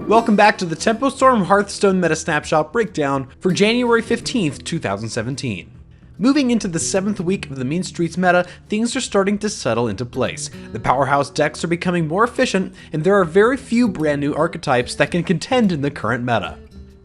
Welcome back to the Tempo Storm Hearthstone Meta Snapshot breakdown for January 15th, 2017. Moving into the 7th week of the Mean Streets meta, things are starting to settle into place. The powerhouse decks are becoming more efficient, and there are very few brand new archetypes that can contend in the current meta.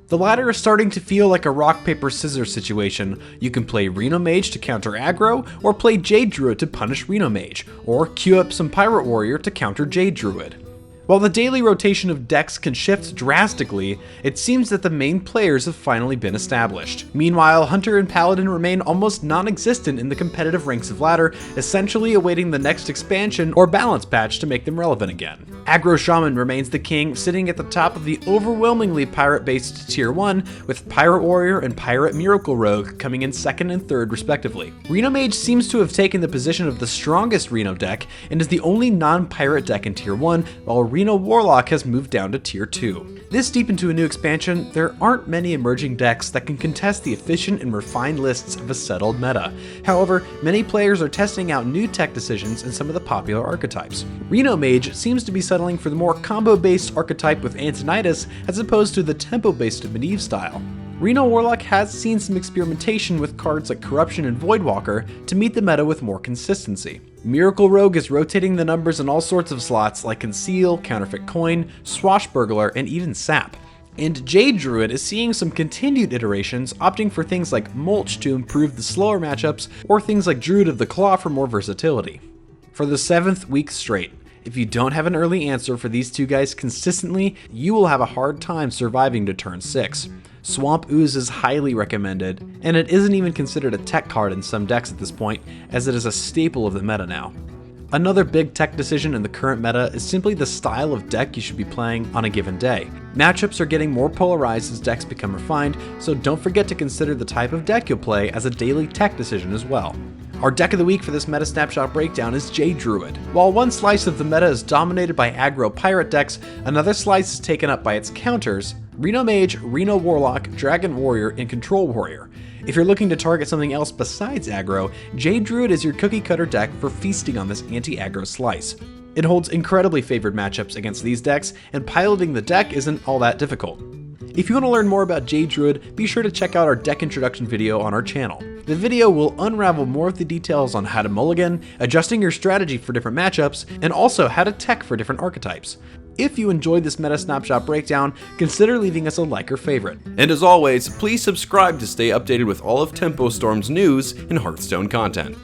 The latter is starting to feel like a rock, paper, scissors situation. You can play Reno Mage to counter aggro, or play Jade Druid to punish Reno Mage, or queue up some Pirate Warrior to counter Jade Druid. While the daily rotation of decks can shift drastically, it seems that the main players have finally been established. Meanwhile, Hunter and Paladin remain almost non-existent in the competitive ranks of ladder, essentially awaiting the next expansion or balance patch to make them relevant again. Aggro Shaman remains the king, sitting at the top of the overwhelmingly pirate-based Tier 1, with Pirate Warrior and Pirate Miracle Rogue coming in 2nd and 3rd respectively. Reno Mage seems to have taken the position of the strongest Reno deck, and is the only non-pirate deck in Tier 1, while Reno Warlock has moved down to Tier 2. This deep into a new expansion, there aren't many emerging decks that can contest the efficient and refined lists of a settled meta. However, many players are testing out new tech decisions in some of the popular archetypes. Reno Mage seems to be settling for the more combo-based archetype with Antonidas as opposed to the tempo-based Medivh style. Reno Warlock has seen some experimentation with cards like Corruption and Voidwalker to meet the meta with more consistency. Miracle Rogue is rotating the numbers in all sorts of slots like Conceal, Counterfeit Coin, Swashbuckler, and even Sap. And Jade Druid is seeing some continued iterations, opting for things like Mulch to improve the slower matchups, or things like Druid of the Claw for more versatility. For the 7th week straight, if you don't have an early answer for these two guys consistently, you will have a hard time surviving to turn 6. Swamp Ooze is highly recommended, and it isn't even considered a tech card in some decks at this point, as it is a staple of the meta now. Another big tech decision in the current meta is simply the style of deck you should be playing on a given day. Matchups are getting more polarized as decks become refined, so don't forget to consider the type of deck you'll play as a daily tech decision as well. Our deck of the week for this Meta Snapshot breakdown is Jade Druid. While one slice of the meta is dominated by aggro pirate decks, another slice is taken up by its counters, Reno Mage, Reno Warlock, Dragon Warrior, and Control Warrior. If you're looking to target something else besides aggro, Jade Druid is your cookie cutter deck for feasting on this anti-aggro slice. It holds incredibly favored matchups against these decks, and piloting the deck isn't all that difficult. If you want to learn more about Jade Druid, be sure to check out our deck introduction video on our channel. The video will unravel more of the details on how to mulligan, adjusting your strategy for different matchups, and also how to tech for different archetypes. If you enjoyed this Meta Snapshot breakdown, consider leaving us a like or favorite. And as always, please subscribe to stay updated with all of Tempo Storm's news and Hearthstone content.